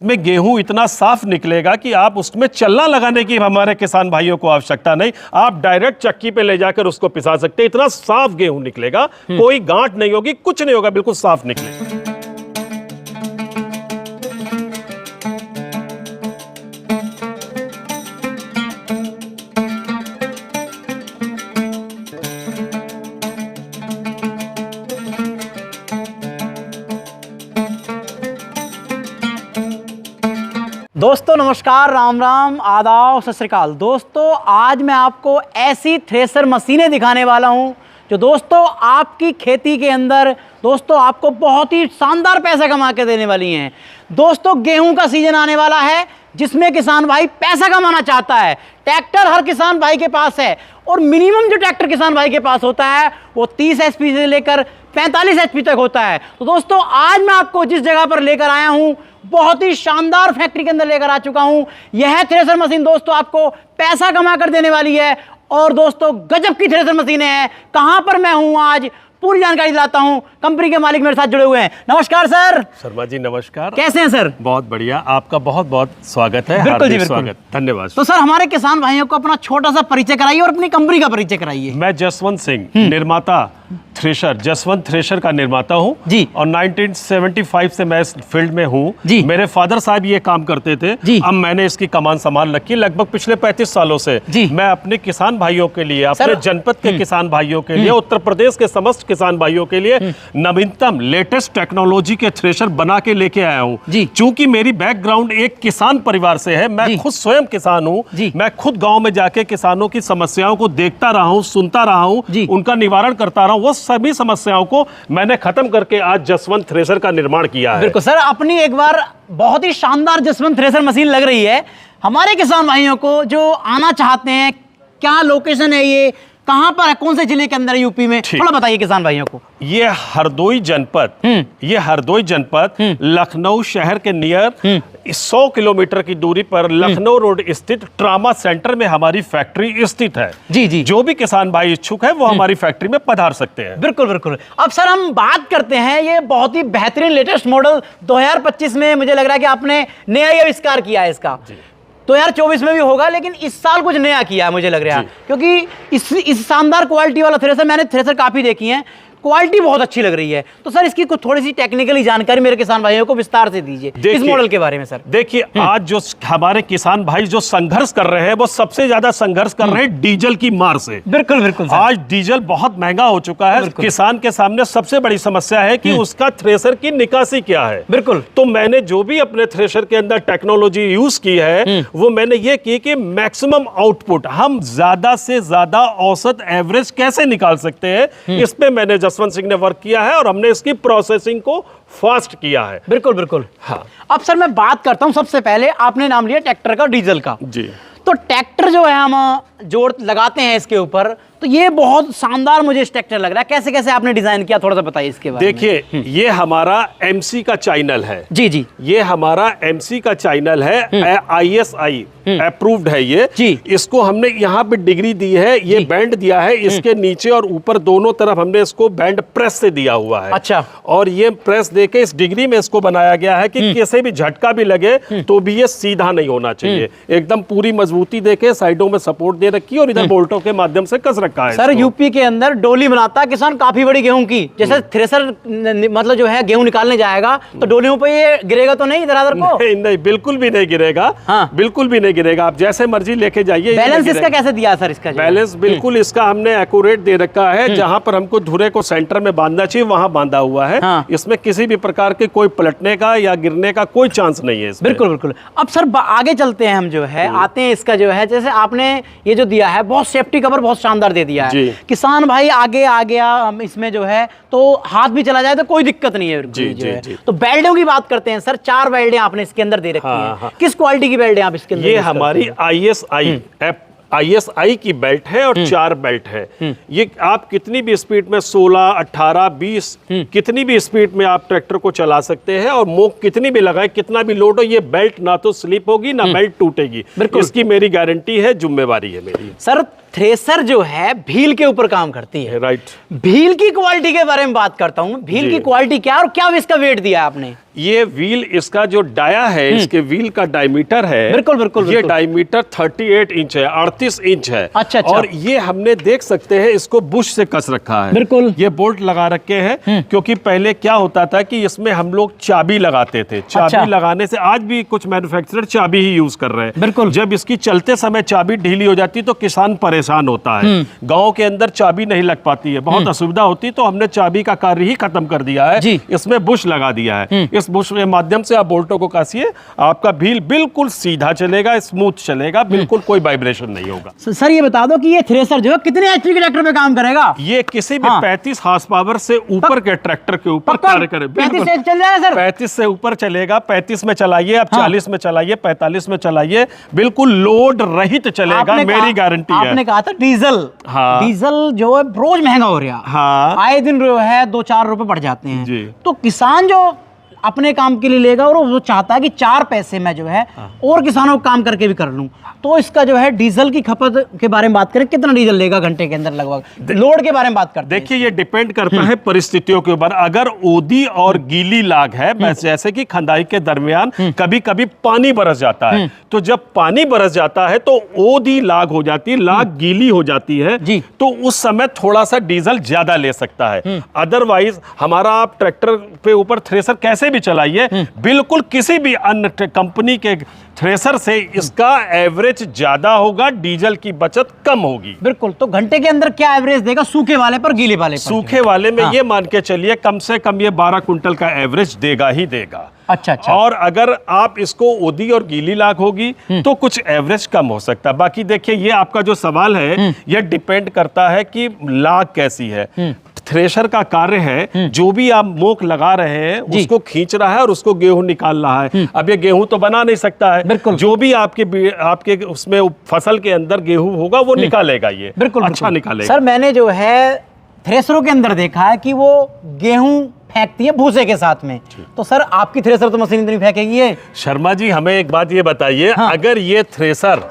में गेहूं इतना साफ निकलेगा कि आप उसमें चलना लगाने की हमारे किसान भाइयों को आवश्यकता नहीं, आप डायरेक्ट चक्की पे ले जाकर उसको पिसा सकते हैं। इतना साफ गेहूं निकलेगा, कोई गांठ नहीं होगी, कुछ नहीं होगा, बिल्कुल साफ निकलेगा। दोस्तों नमस्कार, राम राम, आदाब, सत श्री अकाल। दोस्तों आज मैं आपको ऐसी थ्रेसर मशीनें दिखाने वाला हूं जो दोस्तों आपकी खेती के अंदर दोस्तों आपको बहुत ही शानदार पैसा कमा के देने वाली हैं। दोस्तों गेहूं का सीजन आने वाला है जिसमें किसान भाई पैसा कमाना चाहता है। ट्रैक्टर हर किसान भाई के पास है और मिनिमम जो ट्रैक्टर किसान भाई के पास होता है वो 30 HP से लेकर 45 HP तक होता है। तो दोस्तों आज मैं आपको जिस जगह पर लेकर आया हूं बहुत ही शानदार फैक्ट्री के अंदर लेकर आ चुका हूं। यह थ्रेसर मशीन दोस्तों आपको पैसा कमा कर देने वाली है और दोस्तों गजब की थ्रेसर मशीनें हैं। कहां पर मैं हूं आज पूरी जानकारी दिलाता हूं। कंपनी के मालिक मेरे साथ जुड़े हुए हैं। नमस्कार सर। शर्मा जी नमस्कार। कैसे हैं सर? बहुत बढ़िया, आपका बहुत बहुत स्वागत है। बिल्कुल जी, बिल्कुल। स्वागत, धन्यवाद। तो सर हमारे किसान भाइयों को अपना छोटा सा परिचय कराइए और अपनी कंपनी का परिचय कराइए। मैं जसवंत सिंह, निर्माता थ्रेशर, जसवंत थ्रेशर का निर्माता हूँ जी। और 1975 से मैं इस फील्ड में हूँ जी। मेरे फादर साहब ये काम करते थे जी। अब मैंने इसकी कमान संभाल रखी। लगभग पिछले 35 सालों से जी। मैं अपने किसान भाइयों के लिए, अपने जनपद के किसान भाइयों के लिए, उत्तर प्रदेश के समस्त किसान भाइयों के लिए नवीनतम लेटेस्ट टेक्नोलॉजी के थ्रेशर बना के लेके आया हूँ। चूंकि मेरी बैकग्राउंड एक किसान परिवार से है, मैं खुद स्वयं किसान हूँ, मैं खुद गाँव में जाके किसानों की समस्याओं को देखता रहा हूँ, सुनता रहा हूँ, उनका निवारण करता रहा हूँ। वो सभी समस्याओं को मैंने खत्म करके आज जसवंत थ्रेसर का निर्माण किया है। बिल्कुल सर, अपनी एक बार बहुत ही शानदार जसवंत थ्रेसर मशीन लग रही है। हमारे किसान भाइयों को जो आना चाहते हैं, क्या लोकेशन है, ये कहां पर है, कौन से जिले के अंदर है यूपी में, थोड़ा बताइए किसान भाइयों को। ये हरदोई जनपद लखनऊ शहर के नियर 100 किलोमीटर की दूरी पर लखनऊ रोड स्थित ट्रामा सेंटर में हमारी फैक्ट्री स्थित है। जी जी। जो भी किसान भाई इच्छुक है वो हमारी फैक्ट्री में पधार सकते हैं। बिल्कुल बिल्कुल। अब सर हम बात करते हैं, ये बहुत ही बेहतरीन लेटेस्ट मॉडल 2025 में मुझे लग रहा है कि आपने नया ही आविष्कार किया है इसका। 2024 में भी होगा लेकिन इस साल कुछ नया किया है मुझे लग रहा है, क्योंकि इस शानदार क्वालिटी वाला थ्रेसर, मैंने थ्रेसर काफी देखी है, क्वालिटी बहुत अच्छी लग रही है। तो सर इसकी कुछ थोड़ी सी टेक्निकली जानकारी मेरे किसान भाइयों को विस्तार से दीजिए इस मॉडल के बारे में। सर देखिए आज जो हमारे किसान भाई जो संघर्ष कर रहे हैं वो सबसे ज्यादा संघर्ष कर रहे हैं डीजल की मार से। बिल्कुल बिल्कुल। आज डीजल बहुत महंगा हो चुका है, किसान के सामने सबसे बड़ी समस्या है कि उसका थ्रेसर की निकासी क्या है। बिल्कुल। तो मैंने जो भी अपने थ्रेसर के अंदर टेक्नोलॉजी यूज की है वो मैंने ये की कि मैक्सिमम आउटपुट हम ज्यादा से ज्यादा औसत एवरेज कैसे निकाल सकते हैं, इस पे मैंने जसवंत सिंह ने वर्क किया है और हमने इसकी प्रोसेसिंग को फास्ट किया है। बिल्कुल बिल्कुल। हाँ। अब सर मैं बात करता हूं, सबसे पहले आपने नाम लिया ट्रैक्टर का, डीजल का। जी। तो ट्रैक्टर जो है हम जोड़ लगाते हैं इसके ऊपर, तो ये बहुत शानदार मुझे ट्रैक्टर लग रहा है। कैसे कैसे आपने डिजाइन किया, थोड़ा सा बताइए इसके बारे में। देखिए ये हमारा एमसी का चैनल है। जी जी। ये हमारा एमसी का चैनल है, ISI अप्रूव्ड है ये जी। इसको हमने यहाँ पे डिग्री दी है, ये बैंड दिया है, इसके नीचे और ऊपर दोनों तरफ हमने इसको बैंड प्रेस से दिया हुआ है। अच्छा। और ये प्रेस देके इस डिग्री में इसको बनाया गया है कि किसी भी झटका भी लगे तो भी ये सीधा नहीं होना चाहिए, एकदम पूरी मजबूती देके साइडों में सपोर्ट दे रखी और इधर बोल्टों के माध्यम से कस रखा है। सर यूपी के अंदर डोली बनाता है किसान काफी बड़ी गेहूं की, जैसे थ्रेसर मतलब जो है गेहूं निकालने जाएगा तो डोलियों पे ये गिरेगा तो नहीं इधर को? नहीं, बिल्कुल भी नहीं गिरेगा। हाँ। बिल्कुल भी नहीं गिरेगा, आप जैसे मर्जी लेके जाइए। बैलेंस इसका कैसे दिया सर? इसका बैलेंस बिल्कुल इसका हमने एक्यूरेट दे रखा है, जहां पर हमको धुरे को सेंटर में बांधना चाहिए वहां बांधा हुआ है। हाँ। इसमें किसी भी प्रकार के कोई पलटने का या गिरने का कोई चांस नहीं है। बिल्कुल बिल्कुल। अब सर आगे चलते हैं, हम जो है आते हैं इसका जो है, जैसे आपने ये जो दिया है बहुत सेफ्टी कवर बहुत शानदार दे दिया है। किसान भाई आगे आ गया इसमें जो है तो हाथ भी चला जाए तो कोई दिक्कत नहीं है। जी, जी, जी। तो बेल्टों की बात करते हैं सर, 4 बेल्टें आपने इसके अंदर दे रखी हैं। किस क्वालिटी की बेल्ट है आप इसके अंदर? ये हमारी ISI की बेल्ट है और 4 बेल्ट है। ये आप कितनी भी स्पीड में 16, 18, 20 कितनी भी स्पीड में आप ट्रैक्टर को चला सकते हैं और मोक कितनी भी लगाए, कितना भी लोड हो, ये बेल्ट ना तो स्लिप होगी ना बेल्ट टूटेगी। इसकी मेरी गारंटी है, जिम्मेवारी है मेरी। सर थ्रेसर जो है भील के ऊपर काम करती है। राइट। भील की क्वालिटी के बारे में बात करता हूँ, भील की क्वालिटी क्या और क्या इसका वेट दिया आपने? ये व्हील, इसका जो डाया है, इसके व्हील का डायमीटर है, बिल्कुल बिल्कुल, ये डायमीटर 38 इंच है, 38 इंच है। अच्छा। और ये हमने देख सकते हैं इसको बुश से कस रखा है। बिल्कुल। ये बोल्ट लगा रखे हैं, क्योंकि पहले क्या होता था कि इसमें हम लोग चाबी लगाते थे। चाबी लगाने से, आज भी कुछ मैन्युफैक्चरर चाबी ही यूज कर रहे हैं। बिल्कुल। जब इसकी चलते समय चाबी ढीली हो जाती तो किसान परेशान होता है। गाँव के अंदर चाबी नहीं लग पाती है, बहुत असुविधा होती, तो हमने चाबी का कार्य ही खत्म कर दिया है। इसमें बुश लगा दिया है। इस बुश के माध्यम से आप बोल्टों को कसिए, आपका व्हील बिल्कुल सीधा चलेगा, स्मूथ चलेगा, बिल्कुल कोई वाइब्रेशन नहीं होगा। सर ये बता दो कि ये थ्रेसर जो है कितने एचपी के ट्रैक्टर पे काम करेगा? ये किसी भी 35 हॉर्स पावर से ऊपर के ट्रैक्टर के ऊपर कार्य करे। 35 से चल जाएगा सर? 35 से ऊपर चलेगा। 35 में चलाइए आप, 40 में चलाइए, 45 में चलाइए, बिल्कुल लोड रहित चलेगा, मेरी गारंटी है। आपने कहा था डीजल। हाँ। डीजल जो है रोज महंगा हो रहा है। हाँ। आए दिन जो है 2-4 रुपए बढ़ जाते हैं जी। तो किसान जो अपने काम के लिए लेगा और वो चाहता है कि 4 पैसे में जो है और किसानों को काम करके भी कर लूं, तो इसका जो है डीजल की खपत के बारे में बात करें, कितना डीजल लेगा घंटे के अंदर लगभग? लोड के बारे में बात करते हैं। देखिए, ये डिपेंड करता है परिस्थितियों के ऊपर। अगर ओदी और गीली लाग है, जैसे कि खंदाई के दरमियान कभी कभी पानी बरस जाता है, तो जब पानी बरस जाता है तो ओदी लाग हो जाती है, लाग गीली हो जाती है, तो उस समय थोड़ा सा डीजल ज्यादा ले सकता है। अदरवाइज हमारा आप ट्रैक्टर पे ऊपर थ्रेसर कैसे भी चलाइए, बिल्कुल किसी भी अन्य कंपनी के थ्रेसर से इसका एवरेज ज्यादा होगा, डीजल की बचत कम होगी। बिल्कुल। तो घंटे के अंदर क्या एवरेज देगा सूखे वाले पर, गीले वाले पर? सूखे वाले में ये मान के चलिए कम से कम ये 12 कुंटल का एवरेज देगा ही देगा। अच्छा। और अगर आप इसको ओदी और गीली लाग होगी तो कुछ एवरेज कम हो सकता है। बाकी देखिए, ये आपका जो सवाल है, ये डिपेंड करता है कि लाग कैसी है। थ्रेशर का कार्य है, जो भी आप मोक लगा रहे हैं उसको खींच रहा है और उसको गेहूं निकाल रहा है। अब ये गेहूं तो बना नहीं सकता है, जो भी आपके उसमें फसल के अंदर गेहूं होगा वो निकालेगा, ये बिल्कुल अच्छा निकालेगा। सर मैंने जो है थ्रेसरों के अंदर देखा है कि वो गेहूं फेंकती है भूसे के साथ में, तो सर आपकी थ्रेसर तो मशीन नहीं फेंकेगी ये? शर्मा जी, हमें एक बात ये बताइए, अगर ये थ्रेसर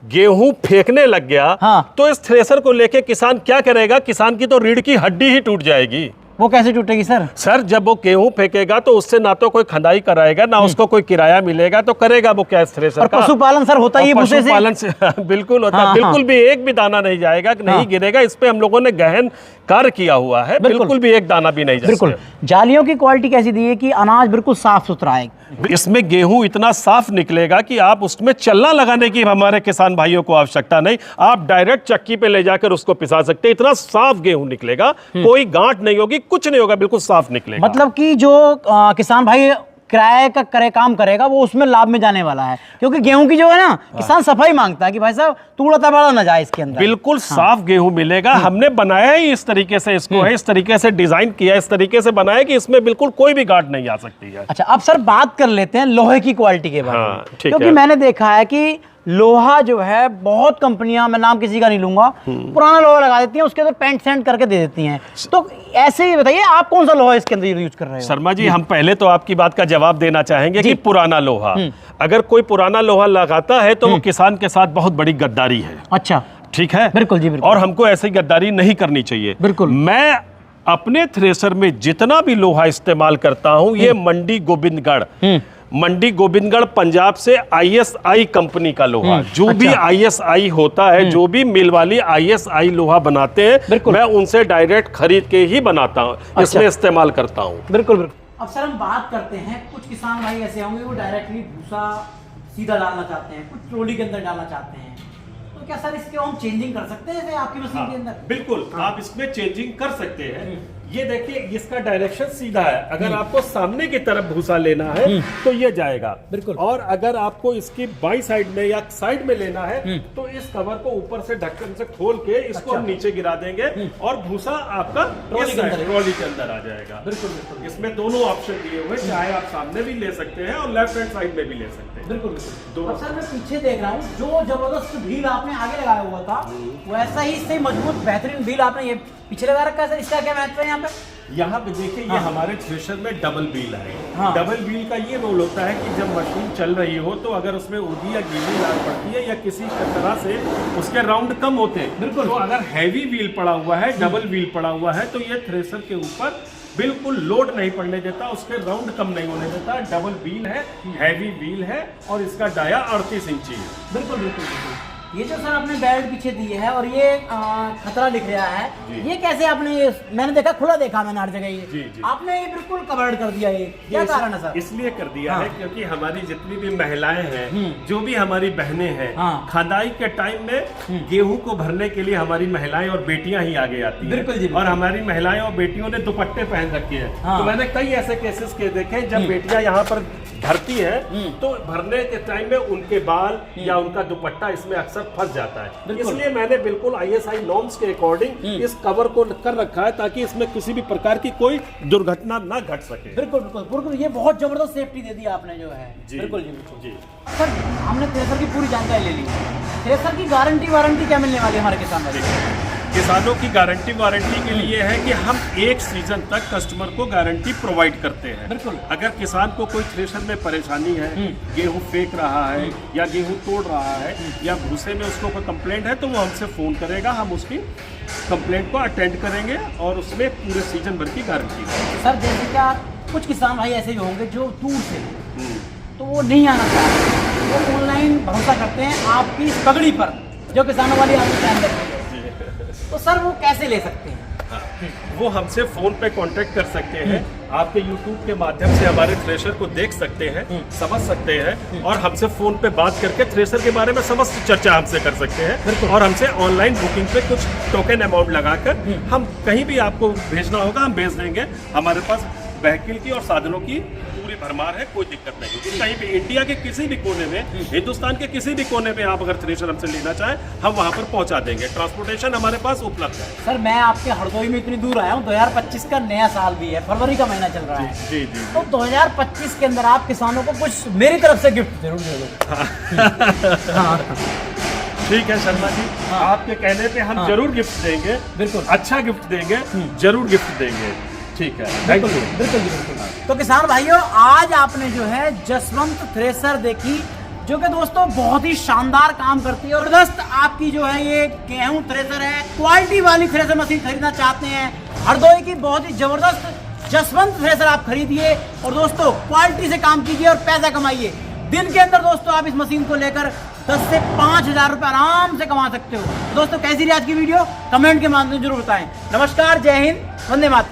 गेहूं फेंकने लग गया तो इस थ्रेसर को लेके किसान क्या करेगा? किसान की तो रीढ़ की हड्डी ही टूट जाएगी। वो कैसे टूटेगी सर? सर, जब वो गेहूं फेंकेगा तो उससे ना तो कोई खंदाई कराएगा, ना उसको कोई किराया मिलेगा, तो करेगा वो क्या थ्रेसर का? पशुपालन सर होता ही भूसे से। पशुपालन से बिल्कुल होता है। बिल्कुल भी एक भी दाना नहीं जाएगा, नहीं गिरेगा। इस पे हम लोगों ने गहन कार्य किया हुआ है, बिल्कुल भी एक दाना भी नहीं जाएगा। बिल्कुल। जालियों की क्वालिटी कैसी दी है कि अनाज बिल्कुल साफ सुथरा है? इसमें गेहूं इतना साफ निकलेगा कि आप उसमें चल्ला लगाने की हमारे किसान भाइयों को आवश्यकता नहीं, आप डायरेक्ट चक्की पे ले जाकर उसको पिसा सकते हैं। इतना साफ गेहूं निकलेगा, कोई गांठ नहीं होगी, कुछ नहीं होगा, बिल्कुल साफ निकलेगा। मतलब कि जो किसान भाई किराए का काम करेगा वो उसमें लाभ में जाने वाला है, क्योंकि गेहूं की जो है ना, किसान सफाई मांगता है कि भाई साहब तूड़ा तबाड़ा ना जाए इसके अंदर। बिल्कुल साफ गेहूं मिलेगा। हमने बनाया ही इस तरीके से, इसको है इस तरीके से डिजाइन किया, इस तरीके से बनाया कि इसमें बिल्कुल कोई भी गांठ नहीं आ सकती है। अच्छा, अब सर बात कर लेते हैं लोहे की क्वालिटी के बारे में, क्योंकि मैंने देखा है कि लोहा जो है बहुत कंपनियां, मैं नाम किसी का नहीं लूंगा, पुराना लोहा लगा देती हैं, उसके अंदर पेंट सेंट करके दे देती हैं। तो ऐसे ही बताइए आप कौन सा लोहा इसके अंदर यूज कर रहे हो? शर्मा जी, हम पहले तो आपकी बात का जवाब देना चाहेंगे कि पुराना लोहा, अगर कोई पुराना लोहा लगाता है तो वो किसान के साथ बहुत बड़ी गद्दारी है। अच्छा, ठीक है। बिल्कुल जी, बिल्कुल। और हमको ऐसी गद्दारी नहीं करनी चाहिए। बिल्कुल। मैं अपने थ्रेसर में जितना भी लोहा इस्तेमाल करता हूं, ये मंडी गोविंदगढ़ पंजाब से ISI कंपनी का लोहा, जो भी ISI होता है, जो भी मिल वाली ISI लोहा बनाते हैं, मैं उनसे डायरेक्ट खरीद के ही बनाता हूँ, इसमें इस्तेमाल करता हूँ। बिल्कुल बिल्कुल। अब सर हम बात करते हैं, कुछ किसान भाई ऐसे होंगे वो डायरेक्टली भूसा सीधा डालना चाहते हैं, कुछ ट्रॉली के अंदर डालना चाहते हैं, तो क्या सर इसके हम चेंजिंग कर सकते हैं आपकी मशीन के अंदर? बिल्कुल, आप इसमें चेंजिंग कर सकते हैं। ये देखिए, इसका डायरेक्शन सीधा है। अगर आपको सामने की तरफ भूसा लेना है तो ये जाएगा, बिल्कुल। और अगर आपको इसकी बाई साइड में या साइड में लेना है तो इस कवर को ऊपर से ढक्कन से खोल के इसको हम नीचे गिरा देंगे और भूसा आपका ट्रॉली के अंदर आ जाएगा। बिल्कुल बिल्कुल। इसमें दोनों ऑप्शन दिए हुए, चाहे आप सामने भी ले सकते हैं और लेफ्ट हैंड साइड में भी ले सकते हैं। बिल्कुल बिल्कुल। अब सर मैं पीछे देख रहा हूँ, जो जबरदस्त भील आपने आगे लगाया हुआ था, वैसा ही इससे मजबूत बेहतरीन भील आपने ये पीछे लगा रखा है। सर इसका क्या महत्व है यहाँ पे? यहाँ पे देखिए ये हमारे थ्रेशर में डबल व्हील है। हाँ। डबल व्हील का ये रोल होता है कि जब मशीन चल रही हो तो अगर उसमें उगी या गीली लाग पड़ती है या किसी तरह से उसके राउंड कम होते हैं, बिल्कुल, तो अगर हैवी व्हील पड़ा हुआ है, डबल व्हील पड़ा हुआ है, तो ये थ्रेशर के ऊपर बिल्कुल लोड नहीं पड़ने देता, उसके राउंड कम नहीं होने देता। डबल व्हील है, हैवी व्हील है और इसका डाया 38 इंची है। बिल्कुल बिल्कुल बिल्कुल। ये जो सर आपने बेल्ट पीछे दी है और ये खतरा लिख रहा है, ये कैसे आपने, मैंने देखा खुला देखा मैंने हर जगह ये, जी। आपने ये बिल्कुल कवर्ड कर दिया, ये क्या कारण है सर? इसलिए कर दिया है क्योंकि हमारी जितनी भी महिलाएं हैं, जो भी हमारी बहनें हैं, खदाई के टाइम में गेहूं को भरने के लिए हमारी महिलाएं और बेटियां ही आगे आती हैं। बिल्कुल जी। और हमारी महिलाएं और बेटियों ने दुपट्टे पहन रखे हैं। तो मैंने कई ऐसे केसेस के देखे जब बेटियां यहाँ पर भरती है तो भरने के टाइम में उनके बाल या उनका दुपट्टा इसमें अक्सर फंस जाता है। इसलिए मैंने बिल्कुल ISI नॉर्म्स के अकॉर्डिंग इस कवर को कर रखा है ताकि इसमें किसी भी प्रकार की कोई दुर्घटना ना घट सके। बिल्कुल बिल्कुल बिल्कुल, ये बहुत जबरदस्त सेफ्टी दे दी आपने जो है। बिल्कुल जी बिल्कुल जी। सर हमने थ्रेसर की पूरी जानकारी ले ली, थ्रेसर की गारंटी वारंटी क्या मिलने वाली है हमारे किसान भाई? किसानों की गारंटी वारंटी के लिए है कि हम 1 सीजन तक कस्टमर को गारंटी प्रोवाइड करते हैं। बिल्कुल। अगर किसान को कोई थ्रेशर में परेशानी है, गेहूं फेंक रहा है या गेहूं तोड़ रहा है या भूसे में उसको कोई कंप्लेंट है तो वो हमसे फ़ोन करेगा, हम उसकी कंप्लेंट को अटेंड करेंगे और उसमें पूरे सीजन भर की गारंटी है। सर जैसे क्या कुछ किसान भाई ऐसे भी होंगे जो दूर से तो वो नहीं आना चाहते, वो ऑनलाइन भरोसा करते हैं आपकी इस पगड़ी पर जो किसानों वाली आपके चैनल है, तो सर वो कैसे ले सकते हैं? वो हमसे फोन पे कांटेक्ट कर सकते हैं, आपके YouTube के माध्यम से हमारे थ्रेशर को देख सकते हैं, समझ सकते हैं और हमसे फोन पे बात करके थ्रेशर के बारे में समस्त चर्चा हमसे कर सकते हैं और हमसे ऑनलाइन बुकिंग पे कुछ टोकन अमाउंट लगाकर हम कहीं भी आपको भेजना होगा हम भेज देंगे। हमारे पास व्हीकल की और साधनों की पूरी भरमार है, कोई दिक्कत नहीं होगी। कहीं भी इंडिया के किसी भी कोने में, हिंदुस्तान के किसी भी कोने में आप अगर थ्रेशर हमसे लेना चाहें हम वहां पर पहुंचा देंगे। ट्रांसपोर्टेशन हमारे पास उपलब्ध है। सर मैं आपके हरदोई में इतनी दूर आया हूँ, 2025 का नया साल भी है, फरवरी का महीना चल रहा है। जी जी। तो 2025 के अंदर आप किसानों को कुछ मेरी तरफ से गिफ्ट जरूर दे दो। ठीक है शर्मा जी, आपके कहने पे हम जरूर गिफ्ट देंगे, बिल्कुल अच्छा गिफ्ट देंगे, जरूर गिफ्ट देंगे। ठीक है, बिल्कुल बिल्कुल बिल्कुल। तो किसान भाइयों आज आपने जो है जसवंत थ्रेसर देखी जो कि दोस्तों बहुत ही शानदार काम करती है और जबरदस्त आपकी जो है ये गेहूं थ्रेसर है। क्वालिटी वाली थ्रेसर मशीन खरीदना चाहते हैं, हरदोई की बहुत ही जबरदस्त जसवंत थ्रेसर आप खरीदिए और दोस्तों क्वालिटी से काम कीजिए और पैसा कमाइए। दिन के अंदर दोस्तों आप इस मशीन को लेकर 10 से 5,000 रुपए आराम से कमा सकते हो। दोस्तों कैसी रही आज की वीडियो कमेंट के माध्यम से जरूर बताएं। नमस्कार, जय हिंद, वंदे मातरम।